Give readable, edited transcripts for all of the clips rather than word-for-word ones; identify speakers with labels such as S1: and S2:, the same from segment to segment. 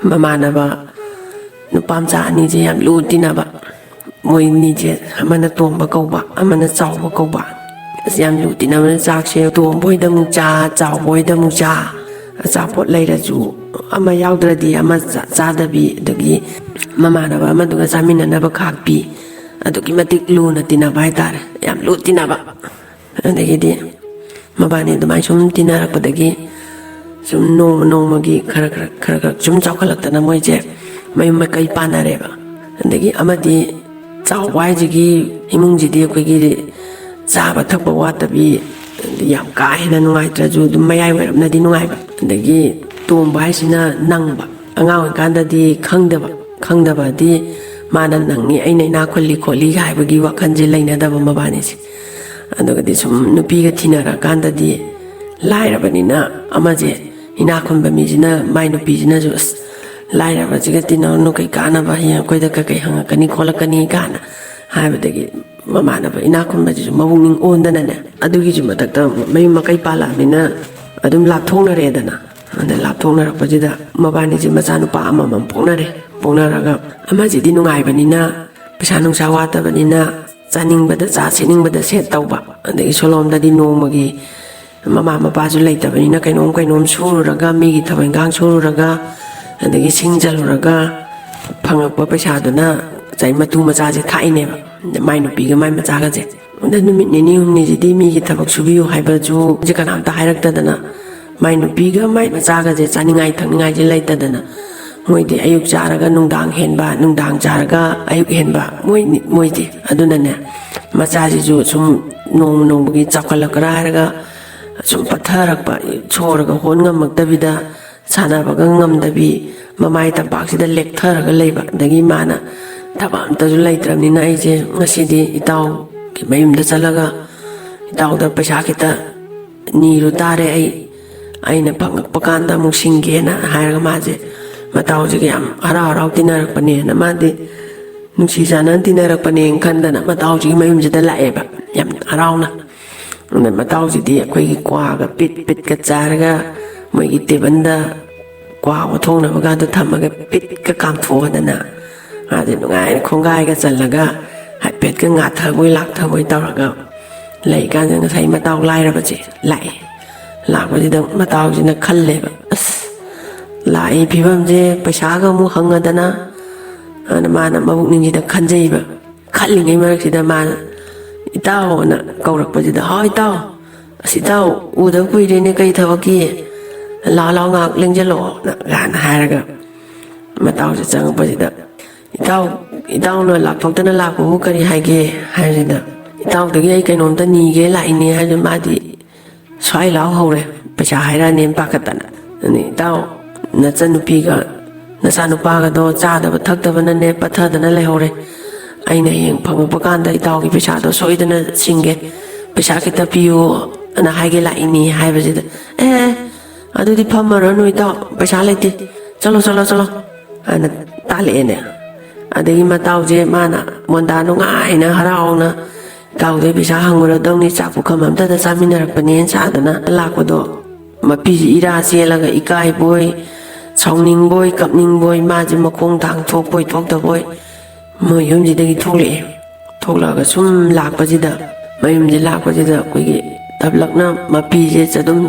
S1: ꯃꯃꯥꯟꯅꯕ ꯅꯨꯄꯥ ꯃꯆꯥ ꯑꯅꯤꯁꯦ ꯌꯥꯝ ꯂꯨ ꯇꯤꯟꯅꯕ ꯃꯣꯏ ꯑꯅꯤꯁꯦ ꯑꯃꯅ ꯇꯣꯝꯕ ꯀꯧꯕ ꯑꯃꯅ ꯆꯥꯎꯕ ꯀꯧꯕ ꯑꯁ ꯌꯥꯝ ꯂꯨ ꯇꯤꯟꯅꯕꯅ ꯆꯥꯛꯁꯦ ꯇꯣꯝꯕ ꯍꯣꯏꯗ ꯑꯃꯨꯛ ꯆꯥ ꯆꯥꯎꯕ ꯍꯣꯏꯗ ꯑꯃꯨꯛ ꯆꯥ ꯑꯆꯥꯄꯣꯠ ꯂꯩꯔꯁꯨ ꯑꯃ ꯌꯥꯎꯗ꯭ꯔꯗꯤ ꯑꯃ ꯆꯥꯗꯕꯤ ꯑꯗꯒꯤ ꯃꯃꯥꯟꯅꯕ ꯑꯃꯗꯨꯒ ꯆꯥꯃꯤꯟꯅꯅꯕ ꯈꯥꯛꯄꯤ ꯑꯗꯨꯛꯀꯤ ꯃꯇꯤꯛ ꯂꯨꯅ ꯇꯤꯟꯅꯕ ꯍꯥꯏꯇꯥꯔꯦ ꯌꯥꯝ ꯂꯨ ꯇꯤꯟꯅꯕ ꯑꯗꯒꯤꯗꯤ ꯃꯕꯥꯅꯤ ꯑꯗꯨꯃꯥꯏꯅ ꯁꯨꯝ ꯇꯤꯟꯅꯔꯛꯄꯗꯒꯤ ꯁꯨꯝ ꯅꯣꯡꯃꯒꯤ ꯈꯔ ꯁꯨꯝ ꯆꯥꯎꯈꯠꯂꯛꯇꯅ ꯃꯣꯏꯁꯦ ꯃꯌꯨꯝ ꯃꯀꯩ ꯄꯥꯟꯅꯔꯦꯕ ꯑꯗꯒꯤ ꯑꯃꯗꯤ ꯆꯥꯎꯕ ꯍꯥꯏꯁꯤꯒꯤ ꯏꯃꯨꯡꯁꯤꯗꯤ ꯑꯩꯈꯣꯏꯒꯤ ꯆꯥꯕ ꯊꯛꯄ ꯋꯥꯠꯇꯕꯤ ꯌꯥꯝ ꯀꯥ ꯍꯦꯟꯅ ꯅꯨꯡꯉꯥꯏꯇ꯭ꯔꯁꯨ ꯑꯗꯨꯝ ꯃꯌꯥꯏ ꯑꯣꯏꯔꯞꯅꯗꯤ ꯅꯨꯡꯉꯥꯏꯕ ꯑꯗꯒꯤ ꯇꯣꯝꯕ ꯍꯥꯏꯁꯤꯅ ꯅꯪꯕ ꯑꯉꯥꯡ ꯑꯣꯏꯔꯤꯀꯥꯟꯗꯗꯤ ꯈꯪꯗꯕꯗꯤ ꯃꯥꯅ ꯅꯪꯉꯤ ꯑꯩꯅ ꯏꯅꯥꯛ ꯈꯨꯜꯂꯤ ꯈꯣꯠꯂꯤ ꯍꯥꯏꯕꯒꯤ ꯋꯥꯈꯜꯁꯦ ꯂꯩꯅꯗꯕ ꯃꯕꯥꯅꯤꯁꯦ ꯑꯗꯨꯒꯗꯤ ꯁꯨꯝ ꯅꯨꯄꯤꯒ ꯊꯤꯅꯔꯀꯥꯟꯗꯗꯤ ꯂꯥꯏꯔꯕꯅꯤꯅ ꯑꯃꯁꯦ ꯏꯅꯥꯛ ꯈꯨꯟꯕ ꯃꯤꯁꯤꯅ ꯃꯥꯏ ꯅꯨꯄꯤꯁꯤꯅꯁꯨ ꯑꯁ ꯂꯥꯏꯔꯕꯁꯤꯒ ꯇꯤꯟꯅꯔꯨꯅꯨ ꯀꯩ ꯀꯥꯟꯅꯕ ꯍꯌꯦꯡ ꯑꯩꯈꯣꯏꯗ ꯀꯩ ꯍꯪꯉꯛꯀꯅꯤ ꯈꯣꯠꯂꯛꯀꯅꯤ ꯀꯥꯏꯅ ꯍꯥꯏꯕꯗꯒꯤ ꯃꯃꯥꯟꯅꯕ ꯏꯅꯥꯛ ꯈꯨꯟꯕꯁꯤꯁꯨ ꯃꯕꯨꯛꯅꯤꯡ ꯑꯣꯟꯗꯅꯅꯦ ꯑꯗꯨꯒꯤꯁꯨ ꯃꯊꯛꯇ ꯃꯌꯨꯝ ꯃꯀꯩ ꯄꯥꯜꯂꯛꯑꯕꯅꯤꯅ ꯑꯗꯨꯝ ꯂꯥꯞꯊꯣꯛꯅꯔꯦꯗꯅ ꯑꯗ ꯂꯥꯞꯊꯣꯛꯅꯔꯛꯄꯁꯤꯗ ꯃꯕꯥꯅꯤꯁꯦ ꯃꯆꯥꯅꯨꯄꯥ ꯑꯃꯃꯝ ꯄꯣꯛꯅꯔꯒ ꯑꯃꯁꯤꯗꯤ ꯅꯨꯡꯉꯥꯏꯕꯅꯤ나 ꯄꯩꯁꯥ ꯅꯨꯡꯁꯥ ꯋꯥꯠꯇꯕꯅꯤꯅ ꯆꯥꯅꯤꯡꯕꯗ ꯆꯥ ꯁꯦꯠꯅꯤꯡꯕꯗ ꯁꯦꯠ ꯇꯧꯕ ꯑꯗꯒꯤ ꯁꯣꯂꯣꯝꯗꯗꯤ ꯅꯣꯡꯃꯒꯤ ꯃꯃꯥ ꯃꯄꯥꯁꯨ ꯂꯩꯇꯕꯅꯤꯅ ꯀꯩꯅꯣꯝ ꯁꯨꯔꯨꯔꯒ ꯃꯤꯒꯤ ꯊꯕꯛ ꯏꯟꯈꯥꯡ ꯁꯨꯔꯨꯔꯒ ꯑꯗꯒꯤ ꯁꯤꯡ ꯆꯜꯂꯨꯔꯒ ꯐꯪꯉꯛꯄ ꯄꯩꯁꯥꯗꯨꯅ ꯃꯇꯨ ꯃꯆꯥꯁꯦ ꯊꯥꯛꯏꯅꯦꯕ ꯃꯥꯏ ꯅꯨꯄꯤꯒ ꯃꯥꯏ ꯃꯆꯥꯒꯁꯦ ꯑꯗ ꯅꯨꯃꯤꯠ ꯅꯤꯅꯤ ꯍꯨꯝꯅꯤꯁꯤꯗꯤ ꯃꯤꯒꯤ ꯊꯕꯛ ꯁꯨꯕꯤꯌꯨ ꯍꯥꯏꯕꯁꯨ ꯀꯅꯥꯝꯇ ꯍꯥꯏꯔꯛꯇꯗꯅ ꯃꯥꯏ ꯅꯨꯄꯤꯒ ꯃꯥꯏ ꯃꯆꯥꯒꯁꯦ ꯆꯥꯅꯤꯡꯉꯥꯏ ꯊꯛꯅꯤꯡꯉꯥꯏꯁꯦ ꯂꯩꯇꯗꯅ ꯃꯣꯏꯗꯤ ꯑꯌꯨꯛ ꯆꯥꯔꯒ ꯅꯨꯡꯗꯥꯡ ꯍꯦꯟꯕ ꯅꯨꯡꯗꯥꯡ ꯆꯥꯔꯒ ꯑꯌꯨꯛ ꯍꯦꯟꯕ ꯃꯣꯏꯗꯤ ꯑꯗꯨꯅꯅꯦ ꯃꯆꯥꯁꯤꯁꯨ ꯁꯨꯝ ꯅꯣꯡꯃꯒꯤ ꯆꯥꯎꯈꯠꯂꯛꯀ꯭ꯔꯥ ꯍꯥꯏꯔꯒ ꯁꯨꯝ ꯄꯠꯊꯔꯛꯄ ꯁꯣꯔꯒ ꯍꯣꯟ ꯉꯝꯃꯛꯇꯕꯤꯗ ꯁꯥꯟꯅꯕꯒ ꯉꯝꯗꯕꯤ ꯃꯃꯥꯏ ꯇꯝꯄꯥꯛꯁꯤꯗ ꯂꯦꯛꯊꯔꯒ ꯂꯩꯕ ꯑꯗꯒꯤ ꯃꯥꯅ ꯊꯕꯛ ꯑꯝꯇꯁꯨ ꯂꯩꯇ꯭ꯔꯕꯅꯤꯅ ꯑꯩꯁꯦ ꯉꯁꯤꯗꯤ ꯏꯇꯥꯎꯒꯤ ꯃꯌꯨꯝꯗ ꯆꯠꯂꯒ ꯏꯇꯥꯎꯗ ꯄꯩꯁా ꯈꯤꯇ ꯅꯤꯔꯨ ꯇꯥꯔꯦ ꯑꯩꯅ ꯐꯪꯉꯛꯄ ꯀꯥꯟꯗ ꯑꯃꯨꯛ ꯁꯤꯡꯒꯦꯅ ꯍꯥꯏꯔꯒ ꯃꯥꯁꯦ ꯃꯇꯥꯎꯁꯤꯒ ꯌꯥꯝ ꯍꯔꯥꯎ ꯇꯤꯟꯅꯔꯛꯄꯅꯦꯅ ꯃꯥꯗꯤ ꯅꯨꯡꯁꯤ ꯆꯥꯟꯅꯅ ꯇꯤꯟꯅꯔꯛꯄꯅꯦꯅ ꯈꯟꯗꯅ ꯃꯇꯥꯎꯁꯤꯒꯤ ꯃꯌꯨꯝꯁꯤꯗ ꯂꯥꯛꯑꯦꯕ ꯌꯥꯝ ꯍꯔꯥꯎꯅ ꯑꯗ ꯃꯇꯥꯎꯁꯤꯗꯤ ꯑꯩꯈꯣꯏꯒꯤ ꯀ꯭ꯋꯥꯒ ꯄꯤꯠꯀ ꯆꯥꯔꯒ ꯃꯣꯏꯒꯤ ꯇꯦꯕꯜꯗ ꯀ꯭ꯋꯥ ꯑꯣꯊꯣꯡꯅꯕꯒꯗꯣ ꯊꯝꯃꯒ ꯄꯤꯠꯀ ꯀꯥꯝꯊꯣꯛꯑꯗꯅ ꯃꯥꯁꯦ ꯅꯨꯡꯉꯥꯏꯅ ꯈꯣꯡꯒꯥꯏꯒ ꯆꯜꯂꯒ ꯍꯥꯏꯐꯦꯠꯀ ꯉꯥꯊꯕꯣꯏ ꯂꯥꯛꯊꯕꯣꯏ ꯇꯧꯔꯒ ꯂꯩꯀꯥꯟꯗ ꯉꯁꯥꯏ ꯃꯇꯥꯎ ꯂꯥꯏꯔꯕꯁꯦ ꯂꯥꯛꯄꯁꯤꯗ ꯃꯇꯥꯎꯁꯤꯅ ꯈꯜꯂꯦꯕ ꯑꯁ ꯂꯥꯛꯏ ꯐꯤꯕꯝꯁꯦ ꯄꯩꯁꯥꯒ ꯑꯃꯨꯛ ꯍꯪꯉꯗꯅ ꯑꯗꯨꯅ ꯃꯥꯅ ꯃꯕꯨꯛꯅꯤꯡꯁꯤꯗ ꯈꯟꯖꯩꯕ ꯈꯜꯂꯤꯉꯩ ꯃꯔꯛꯁꯤꯗ ꯃꯥꯅ ꯏꯇꯥꯎꯅ ꯀꯧꯔꯛꯄꯁꯤꯗ ꯍꯥꯎ ꯏꯇꯥꯎ ꯑꯁ ꯏꯇꯥꯎ ꯎꯗꯕ ꯀꯨꯏꯔꯦꯅꯦ ꯀꯩ ꯊꯕꯛꯀꯤ ꯂꯥꯎ ꯉꯥꯛ ꯂꯦꯡꯁꯤꯜꯂꯛꯑꯣ ꯒꯥꯏꯅ ꯍꯥꯏꯔꯒ ꯃꯇꯥꯎꯁꯦ ꯆꯪꯉꯛꯄꯁꯤꯗ ꯏꯇꯥꯎꯅ ꯂꯥꯛꯊꯣꯛꯇꯅ ꯂꯥꯛꯄꯕꯨ ꯀꯔꯤ ꯍꯥꯏꯒꯦ ꯍꯥꯏꯕꯁꯤꯗ ꯏꯇꯥꯎꯗꯒꯤ ꯑꯩ ꯀꯩꯅꯣꯝꯇ ꯅꯤꯒꯦ ꯂꯥꯛꯏꯅꯦ ꯍꯥꯏꯕꯗ ꯃꯥꯗꯤ ꯁ꯭ꯋꯥꯏ ꯂꯥꯎ ꯍꯧꯔꯦ ꯄꯩꯁꯥ ꯍꯥꯏꯔꯛꯑꯅꯦꯅ ꯄꯥꯈꯠꯇꯅ ꯑꯗꯩ ꯏꯇꯥꯎ ꯅꯆꯟꯅꯨꯄꯤꯒ ꯅꯆꯥꯅꯨꯄꯥꯒꯗꯣ ꯆꯥꯗꯕ ꯊꯛꯇꯕꯅꯅꯦ ꯄꯠꯊꯗꯅ ꯂꯩꯍꯧꯔꯦ ꯑꯩꯅ ꯍꯌꯦꯡ ꯐꯪꯉꯛꯄ ꯀꯥꯟꯗ ꯏꯇꯥꯎꯒꯤ ꯄꯩꯁꯥꯗꯣ ꯁꯣꯏꯗꯅ ꯁꯤꯡꯒꯦ ꯄꯩꯁꯥ ꯈꯤꯇ ꯄꯤꯌꯨ ꯑꯅ ꯍꯥꯏꯒꯦ ꯂꯥꯛꯏꯅꯤ ꯍꯥꯏꯕꯁꯤꯗ ꯑꯗꯨꯗꯤ ꯐꯝꯃꯔꯅꯨ ꯏꯇꯥꯎ ꯄꯩꯁꯥ ꯂꯩꯇꯦ ꯆꯠꯂꯣ ꯍꯥꯏꯅ ꯇꯥꯜꯂꯛꯑꯦꯅꯦ ꯑꯗꯒꯤ ꯃꯇꯥꯎꯁꯦ ꯃꯥꯅ ꯃꯣꯟꯗꯥ ꯅꯨꯡꯉꯥꯏꯅ ꯍꯔꯥꯎꯅ ꯏꯇꯥꯎꯗꯩ ꯄꯩꯁꯥ ꯍꯪꯉꯨꯔꯗꯧꯅꯤ ꯆꯥꯛ ꯄꯨꯈꯝ ꯑꯝꯇꯗ ꯆꯥꯃꯤꯟꯅꯔꯛꯄꯅꯦꯅ ꯁꯥꯗꯅ ꯂꯥꯛꯄꯗꯣ ꯃꯄꯤꯁꯤ ꯏꯔꯥ ꯆꯦꯜꯂꯒ ꯏꯀꯥꯏꯕꯣꯏ ꯁꯥꯎꯅꯤꯡꯕꯣꯏ ꯀꯞꯅꯤꯡꯕꯣꯏ ꯃꯥꯁꯦ ꯃꯈꯣꯡ ꯊꯥꯡ ꯊꯣꯛꯄꯣꯏ ꯊꯣꯛꯇꯕꯣꯏ ꯃꯣꯏ ꯌꯨꯝꯁꯤꯗꯒꯤ ꯊꯣꯛꯂꯛꯑꯒ ꯁꯨꯝ ꯂꯥꯛꯄꯁꯤꯗ ꯃꯌꯨꯝꯁꯦ ꯂꯥꯛꯄꯁꯤꯗ ꯑꯩꯈꯣꯏꯒꯤ ꯇꯞꯂꯛꯅ ꯃꯄꯤꯁꯦ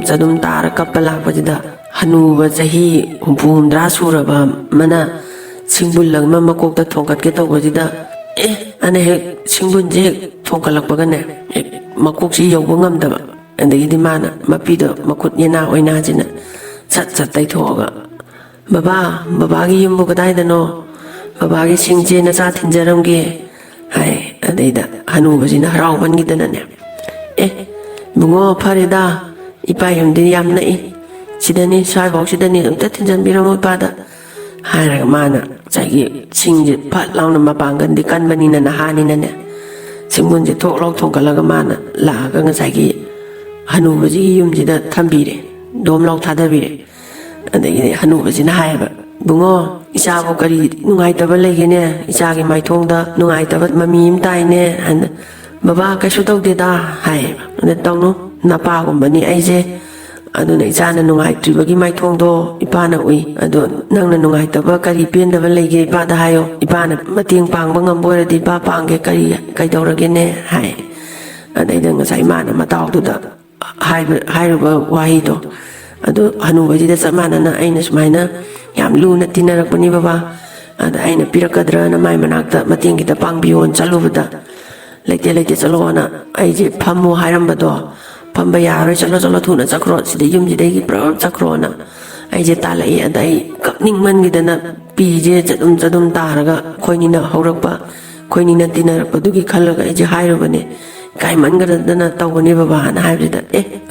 S1: ꯆꯗꯨꯝ ꯇꯥꯔ ꯀꯞꯄ ꯂꯥꯛꯄꯁꯤꯗ ꯍꯅꯨꯕ ꯆꯍꯤ 60-70 ꯁꯨꯔꯕ ꯑꯃꯅ ꯁꯤꯡꯕꯨꯜ ꯑꯃ ꯃꯀꯣꯛꯇ ꯊꯣꯡꯀꯠꯀꯦ ꯇꯧꯕꯁꯤꯗ ꯑꯅ ꯍꯦꯛ ꯁꯤꯡꯕꯨꯜꯁꯦ ꯍꯦꯛ ꯊꯣꯡꯀꯠꯂꯛꯄꯒꯅꯦ ꯍꯦꯛ ꯃꯀꯣꯛꯁꯤ ꯌꯧꯕ ꯉꯝꯗꯕ ꯑꯗꯒꯤꯗꯤ ꯃꯥꯅ ꯃꯄꯤꯗꯣ ꯃꯈꯨꯠ ꯌꯦꯅꯥ ꯑꯣꯏꯅꯥꯁꯤꯅ ꯁꯠ ꯇꯩꯊꯣꯛꯑꯒ ꯕꯕꯥꯒꯤ ꯌꯨꯝꯕꯨ ꯀꯗꯥꯏꯗꯅꯣ ꯕꯕꯥꯒꯤ ꯁꯤꯡꯁꯦ ꯅꯆꯥ ꯊꯤꯟꯖꯔꯝꯒꯦ ꯍꯥꯏ ꯑꯗꯩꯗ ꯍꯅꯨꯕꯁꯤꯅ ꯍꯔꯥꯎꯃꯟꯈꯤꯗꯅꯅꯦ ꯏꯕꯨꯡꯉꯣ ꯐꯔꯦꯗ ꯏꯄꯥ ꯌꯨꯝꯗꯤ ꯌꯥꯝ ꯅꯛꯏ ꯁꯤꯗꯅꯤ ꯁ꯭ꯋꯥꯏꯐꯥꯎꯁꯤꯗꯅꯤ ꯑꯝꯇ ꯊꯤꯟꯖꯟꯕꯤꯔꯝꯃꯣ ꯏꯄꯥꯗ ꯍꯥꯏꯔꯒ ꯃꯥꯅ ꯉꯁꯥꯏꯒꯤ ꯁꯤꯡꯁꯦ ꯐꯠ ꯂꯥꯎꯅ ꯃꯄꯥꯡꯒꯟꯗꯤ ꯀꯟꯕꯅꯤꯅ ꯅꯍꯥꯅꯤꯅꯅꯦ ꯁꯤꯡꯕꯨꯟꯁꯦ ꯊꯣꯛ ꯂꯥꯎ ꯊꯣꯡꯒꯠꯂꯒ ꯃꯥꯅ ꯂꯥꯛꯑꯒ ꯉꯁꯥꯏꯒꯤ ꯍꯅꯨꯕꯁꯤꯒꯤ ꯌꯨꯝꯁꯤꯗ ꯊꯝꯕꯤꯔꯦ ꯗꯣꯝ ꯂꯥꯎ ꯊꯥꯗꯕꯤꯔꯦ ꯑꯗꯒꯤꯗꯤ ꯍꯅꯨꯕꯁꯤꯅ ꯍꯥꯏꯌꯦꯕ ꯏꯕꯨꯡꯉꯣ ꯏꯆꯥꯕꯨ ꯀꯔꯤ ꯅꯨꯡꯉꯥꯏꯇꯕ ꯂꯩꯒꯦꯅꯦ ꯏꯆꯥꯒꯤ ꯃꯥꯏꯊꯣꯡꯗ ꯅꯨꯡꯉꯥꯏꯇꯕ ꯃꯃꯤ ꯑꯃ ꯇꯥꯏꯅꯦ ꯍꯥꯏꯅ ꯕꯕꯥ ꯀꯩꯁꯨ ꯇꯧꯗꯦꯗ ꯍꯥꯏꯌꯦꯕ ꯑꯗ ꯇꯧꯅꯨ ꯅꯄꯥꯒꯨꯝꯕꯅꯤ ꯑꯩꯁꯦ aduna ichana nungaitri maithongdo ipana ui ado nangna nungaitaba kari pendaba lege ipada hayo ipana mating pangba ngamboiradi ipa pangge kari kaidoragene hai adaida ngasai mana matawduda hairuba wahido ado hanubajida chamanana aina sumaina yam luna tinarakpani baba ada aina pirakadrana mai manakta mating kita pangbiyon chalubada leite chalona aije phamu hairambado pamba yaroi chalo thuna chakro sida yumjidagi pra chakrona aije talai adai kapning mangidana pije chadum taraga khoinina haurakpa khoinina tinarakpa dugi khallaga aije hairubane kai mangadana tawbani baba na haibida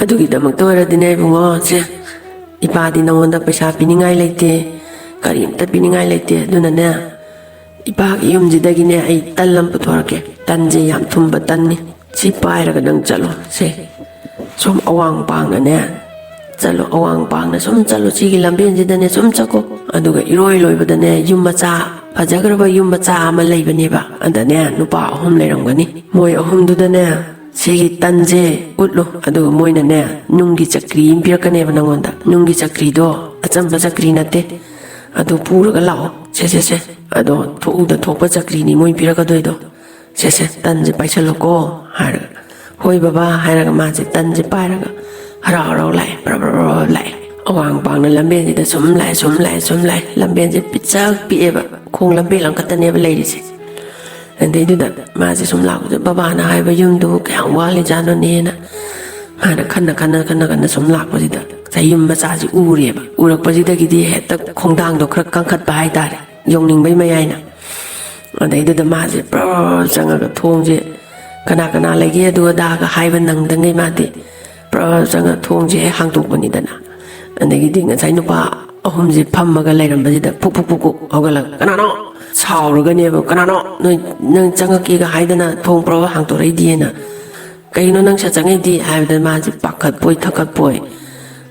S1: adugi damak toira dine bungo se ipadi namonda paisa piningai leite karimta piningai leite aduna ne ipagi yumjidagi ne ai tallam puthorake tanje yam thumba tanni si pairaga nang chalo se som awang pangna ne chalo awang pangna som chalo chigi lamben jidane som chako aduga iroi loibadane yum macha fajagraba yum macha ama leibani ba andane nupa ahum leramgani moi ahum dudane sigi tanje utlo aduga moina ne nungi chakri impirakane banangonda nungi chakri do achamba chakri nate adu puraga lao se ado thoda thokpa chakri ni moi piraka doido se tanje paisaloko har hoi baba hairaga maje tanje pairaga harau lai bra lai awang pangna lamben jida sum lai lamben je pichak pieba khong lambe langkatane ba leirisi andei duda maje sum lau je baba na haiba yumdu kyang wali jano ne na mana kanna sum lau jida sayum macha ji ureba urak pajida gidi heta khongdang do khrak kangkhat ba hai tare yongning bai mayai na andei duda maje bra changa ga thongje kana lagi adu da ga haiba nang dangai mati pra changa thongje hangtokpani dana andagi ding ngai nupa ahumje phammaga leirambajida puk hogala kanano sauraga ne kanano noi nang changa ki ga haidana thong pro hangtorei diena kaino nang sa changai di haibda maji pakhat poi thakat poi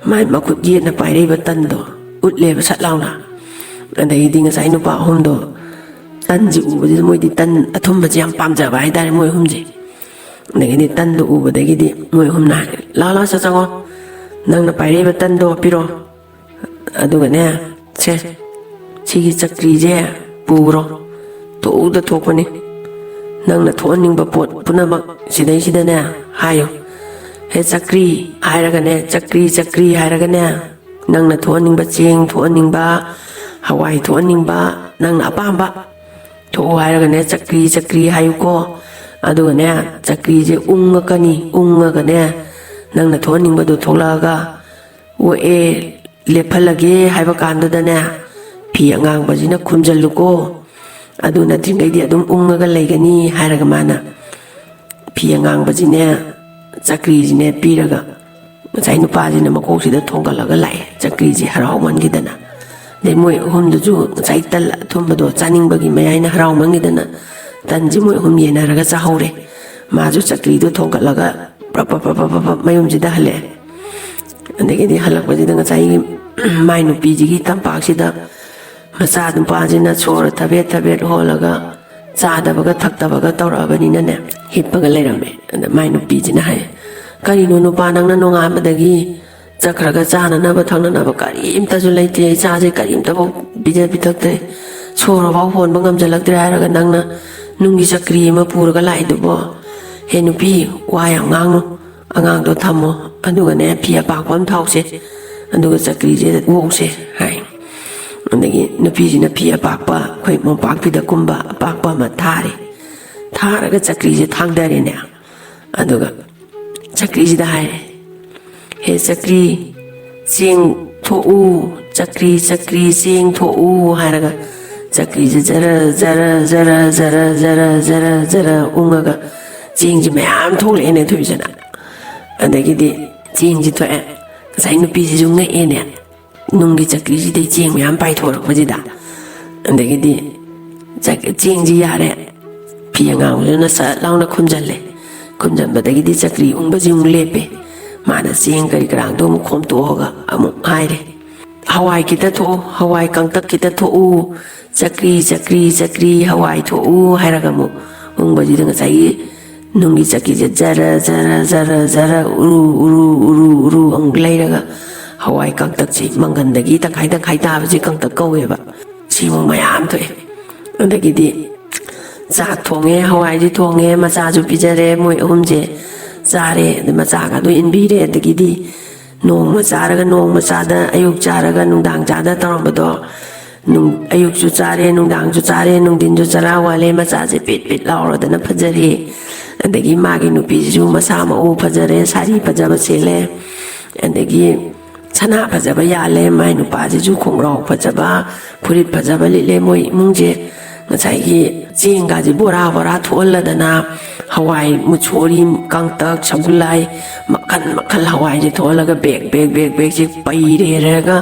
S1: mai makut ye na pairei batando utle ba satlauna andagi ding ngai nupa ahumdo tanji ubadi moi di tan athumba jam pamja ba haidare moi humje nagini tando ubadagidi moi humna la sa chango nang na pairei batando piro aduga ne se chigi chakri je puro toda thokpani nang na thoning ba pot punamak sida ne hayo he chakri hairaga ne chakri hairaga ne nang na thoning ba cheng thoning ba hawai thoning ba nang na apamba tho hairaga ne chakri hayuko aduga ne chakri je unga ne nang na thoning ba du tholaga wo lephalage haiba kandada ne phi angang ba jina khunjalluko aduna tringai di adum unga leigani hairaga mana phi angang ba jine chakri jine piraga chai nupa jina makok sida thongalaga lai chakri ji harau mangidana de moi hum du ju chai tal thumba do chaning bagi mayai na harau mangidana tanji moi hum yena raga chahaure maju chakri do thongalaga mayum jida hale andegi di halak ba jida chai mai nu pi ji gi tampak sida macha dum pa jina chor thabet holaga chada baga thakta baga tawra bani na ne hippaga leirame and mai nu pi jina hai kari no pa nang na nonga badagi chakraga chana na ba thangna na ba kari imta ju leite cha je kari imta bo bija bitakte chora ba hon ba ngam jalaktre haraga nang na nungi chakri ma puraga lai du bo he nu pi wa yang ngang angang do thamo aduga ne phi pa pam thause aduga chakri je wo se hai andagi nupi jina phi apakpa khoi mo pakpi da kumba apakpa ma tharaga chakri je thangdare ne aduga chakri ji da hai he chakri sing tho u chakri sing tho u haraga chakri je jara ungaga sing ji mayam thole ne thuisana andagi di sing ji thoe sai nupi ji junga ene nungi chakri ji de jeng mayam pai thor bajida andagi di jeng ji yare phi angang na sa launa khunjalle badagi di chakri ungba jing lepe mana jeng kari karang dum khom to hoga amu haire hawai kita tho hawai kangtak kita tho u chakri hawai tho u hairaga mu ungba ji dang sai nungi chakri jara uru ang lairaga hawai kangtak si manggandagi tangkai tabi si kangtak kauwe ba simu mayam thoe andagidi cha thonge hawai ji thonge macha ju pijare moi ahumje chare macha ga do inbire adagidi nong charaga nong machada ayuk charaga nungdang chada tarambado nung ayuk ju chare nungdang ju chare nungdin ju chara wale macha je pit lauro dana phajare andagi magi nupi ju masa ma u phajare sari phajaba sele andagi sana phajaba yale mai nupa ju khongrau phajaba phurit phajaba lile moi mungje ngachai gi chenga ji bora tholla dana hawai muchori kangtak sabulai makan hawai ji thola ga beg ji pai re ga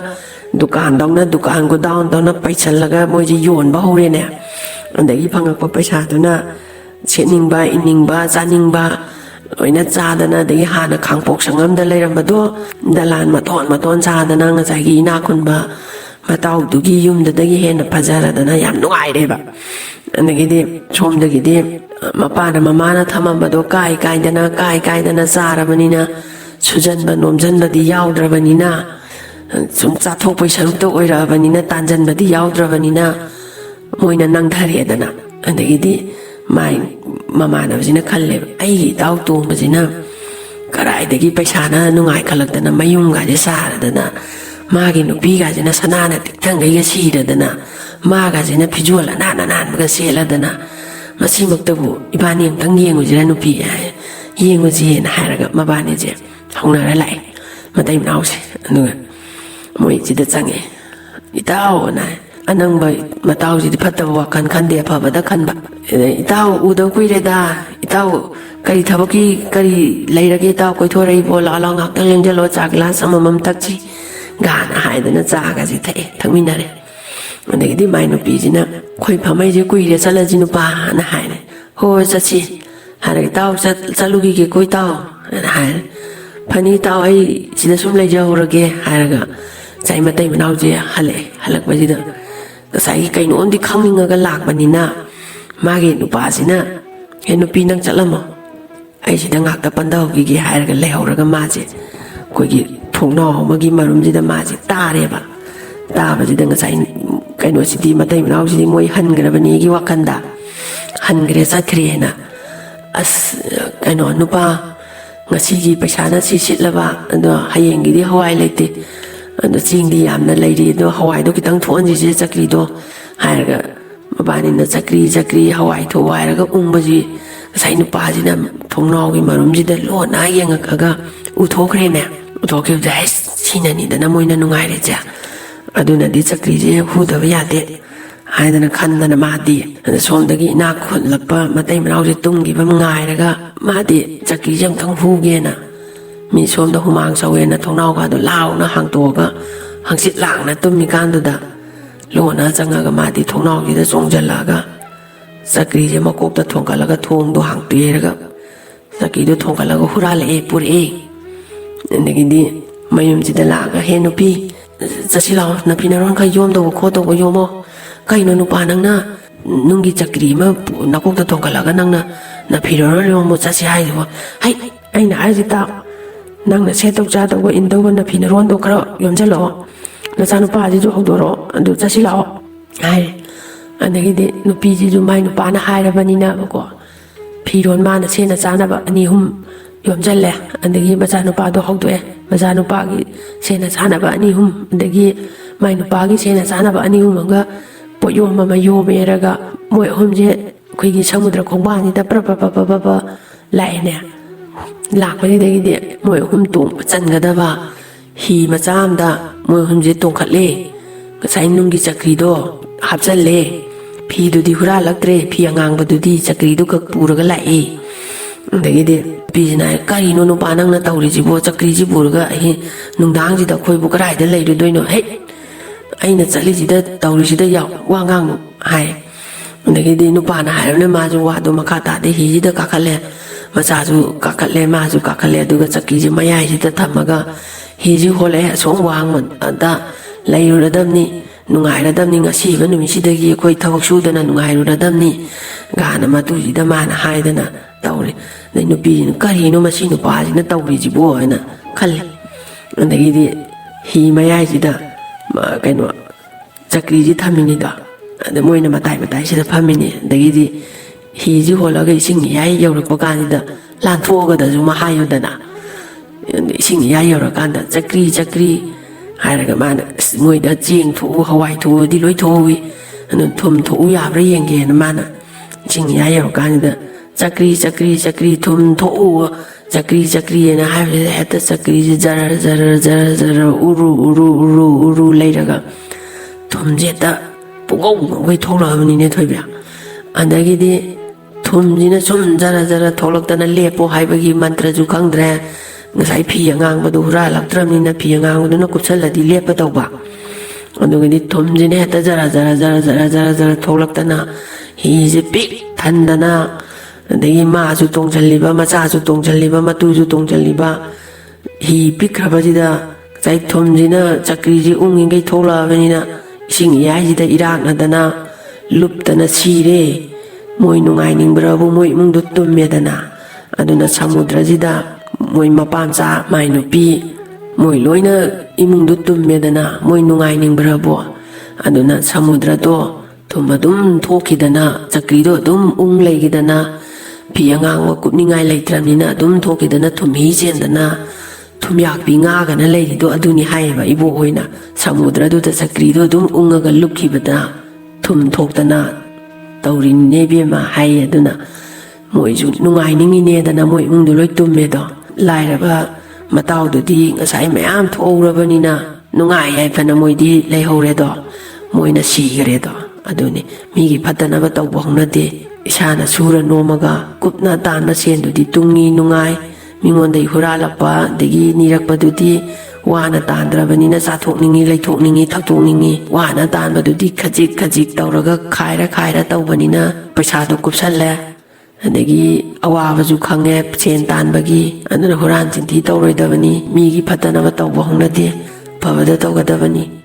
S1: dukan go down dona paisal laga moi ji yon ba hore ne andagi phangak pa paisa tuna chening ba ining ba chaning ba loina chadana dagi hana khangpok sangam da leiram ba do dalan maton chadana ngachai gi na khun ba matau dugi yum da dagi hena phajara dana yam nuai re ba andagi de chom dagi de mapana mamana thamam ba do kai dana sara banina sujan ba nomjan ba di yaudra banina sum cha thok pai saruk to oira banina tanjan ba di yaudra banina moina nang thare dana andagi de mai mamana bajina khalle ai dau tu bajina karai dagi paisa na nungai khalak dana mayum ga je sara dana magi nupi ga jina sanana tiktang ga sira dana maga jina phijola nan ga sela dana masi maktabu ibani tang yengu jira nupi yengu ji na haraga mabani je hongna ra lai matai nau se anu moi ji da change itao na anang bai matau ji phatta wakan khande pha da khan ba itao udo kuire da itao kari thabaki kari leirage ta koi thorai bola long hak tang jalo cha glass amamam takchi gana haidana chaga ji thai thangminare andagi di mai nupi jina khoi phamai je kuire chala ji nupa na haine ho chachi hare taw chalugi ge koi taw na haine phani taw ai sida sum lai jawrage haraga chai matai manau je halak bajida sai kai no ondi khangninga ga lak banina magi nupa sina he nupi nang chalamo ai sida ngak ta pandau gi haraga lehoraga ma je koi gi thongno magi marum jida ma ji tare ba ta ba jida ngasai kai no sidi matai manau sidi moi han grabani gi wakanda han gre sathre na as kai no nupa ngasi gi paisa na si sitlaba ando hayeng gi di hawai leite ando ching di yamna leiri do hawai do kitang thon ji je chakri do hairaga mabani na chakri hawai tho wairaga umba ji sai nupa ji na thongno gi marum ji da lo na yenga kaga u thokre ne uthokhe jai sinani dana moina nungai re cha aduna di chakri je hu da ya de haidana khandana madi somdagi ina khun lakpa matai manau je tumgi ba ngai raga madi chakri jang thang hu ge na mi somda humang sawe na thongnau ga do law na hang to ga hangsit lang na tummi kan du da lo na changa ga madi thongnau gi da songjala ga chakri je makok ta thongkala ga thong do hang te raga chakri do thongkala ga hurale e pur e ndagi di mayum ji da la ga he no pi chachi law na pinaron ka yom do kho to go yomo kai no nupa nang na nungi chakri ma nakok ta thongkala ga nang na phiron ro mo chachi hai do hai ai na ai ji ta nang na se tok cha do go in do na phinaron do kra yom jalo na cha nupa ji jo do ro andu chachi law hai andagi de nupi ji ju mai nupa na hai ra bani na ko phiron ma na se na cha na ba ani hum yom jalle andagi macha nupa do hok do e macha nupa gi se na cha na ba ani hum andagi mai nupa gi se na cha na ba ani hum ga poyo mama yo meraga moi hum je khoi gi samudra khongba ni da pra lai ne lak pa ni de moi hum tum chan ga da ba hi ma cham da moi hum je tong khatle ka sai nung gi chakri do hap chal le phi du di hura laktre phi angang ba du di chakri du ka pura ga lai de de pi na kari no no pa nang na tawri ji bo chakri ji pura ga hi nung dang ji da khoi bu karai da lai du doi no he aina chali ji da tawri ji da yaw wa ngang hai ndagi di nupa na hai ne ma ju wa do makha ta de hi ji da ka khale ma cha ju ka khale ma ju ka khale du ga chaki ji ma yai ji da thamaga hi ji hole song wang man da lai ru dam ni nungai ra dam ni ngasi ba numi si da gi khoi thawak su da na nungai ru dam ni ga na ma tu ji da ma na hai da na tawri dai nupi kari no ma si nupa ji na tawri ji bo na khale ndagi di ꯍꯤ ꯃꯌꯥꯏꯁꯤꯗ ꯀꯩꯅꯣ ꯆꯀ꯭ꯔꯤꯁꯤ ꯊꯝꯃꯤꯅꯤꯗꯣ ꯑꯗ ꯃꯣꯏꯅ ꯃꯇꯥꯏ ꯃꯇꯥꯏꯁꯤꯗ ꯐꯝꯃꯤꯅꯤ ꯑꯗꯒꯤꯗꯤ ꯍꯤꯁꯤ ꯍꯣꯜꯂꯒ ꯏꯁꯤꯡ ꯏꯌꯥꯏ ꯌꯧꯔꯛꯄ ꯀꯥꯟꯁꯤꯗ ꯂꯥꯟꯊꯣꯛꯑꯒꯗꯁꯨ ꯍꯥꯏꯌꯨꯗꯅ ꯏꯁꯤꯡ ꯏꯌꯥꯏ ꯌꯧꯔꯀꯥꯟꯗ ꯆꯀ꯭ꯔꯤ ꯆꯀ꯭ꯔꯤ ꯍꯥꯏꯔꯒ ꯃꯥꯅ ꯃꯣꯏꯗ ꯆꯦꯡ ꯊꯣꯛꯎ ꯍꯋꯥꯏ ꯊꯣꯛꯎꯗꯤ ꯂꯣꯏ ꯊꯣꯛꯍꯧꯏ ꯑꯗꯨ ꯊꯨꯝ ꯊꯣꯛꯎ ꯌꯥꯕ꯭ꯔꯥ ꯌꯦꯡꯒꯦꯅ ꯃꯥꯅ ꯏꯁꯤꯡ ꯏꯌꯥꯏ ꯌꯧꯔꯀꯥꯟꯁꯤꯗ ꯆꯀ꯭ꯔꯤ ꯆꯀ꯭ꯔꯤ ꯆꯀ꯭ꯔꯤ ꯊꯨꯝ ꯊꯣꯛꯎ ꯆꯀ꯭ꯔꯤ ꯆꯀ꯭ꯔꯤꯅ ꯍꯥꯏꯕꯁꯤꯗ ꯍꯦꯛꯇ ꯆꯀ꯭ꯔꯤꯁꯤ ꯖꯔ ꯖꯔ ꯖꯔ ꯖꯔ ꯎꯔꯨ ꯎꯔꯨ ꯎꯔꯨ ꯎꯔꯨ ꯂꯩꯔꯒ ꯊꯨꯝꯁꯦ ꯍꯦꯛꯇ ꯄꯨꯡꯉꯧ ꯉꯧꯒꯩ ꯊꯣꯛꯂꯛꯑꯕꯅꯤꯅꯦ ꯊꯣꯏꯕꯤ ꯑꯗꯒꯤꯗꯤ ꯊꯨꯝꯁꯤꯅ ꯁꯨꯝ ꯖꯔ ꯖꯔ ꯊꯣꯛꯂꯛꯇꯅ ꯂꯦꯞꯄꯣ ꯍꯥꯏꯕꯒꯤ ꯃꯟꯇ꯭ꯔꯁꯨ ꯈꯪꯗ꯭ꯔꯦ ngасai phi angang badu hura laktrabnina phi angang duna kupsalladi lepa tawba adugadi thumjine heta jara jara jara jara jara jara tholaktana hi je pik thandana adagi ma su tongjalliba macha su tongjalliba matu su tongjalliba hi pikrabajida chai thumjina chakri ji ungingai thola benina ising yai jida iraknadana luptana sire moi nungai ningbrabu moi mungdu tummedana aduna samudra jida moi mapamcha mai nupi moi loina imungdu tummedana moi nungai ningbrabo aduna samudra do thumadum thokidana chakri do dum ung leigidana phi angang wa kupningai leitramnina dum thokidana thumhi jendana thumyak pi nga gana leirido aduni haiba ibo hoina samudra do ta chakri do dum ungaga lukhibada thum thoktana taurin nebema hai aduna moi ju nungai ningine dana moi ungdu loi tummedo lairaba matawdudi ngasai mayam thorabani nungai hai fana moidi leihore do moina sigare do aduni migi phatana ba tawba honade isana sura nomaga kupna tanna sendudi tungi nungai mingonda huralapa degi nirakpadudi wana tandrabani na sathokningi leithokningi thakthokningi wana tanbadudi khajik khajik tawraga khaira khaira tawbani na paisa do kupsalle adagi awabasu khange chen tanbagi aduna huran chinthi tawroidabani migi phatana ba tawba honade phabada tawgadabani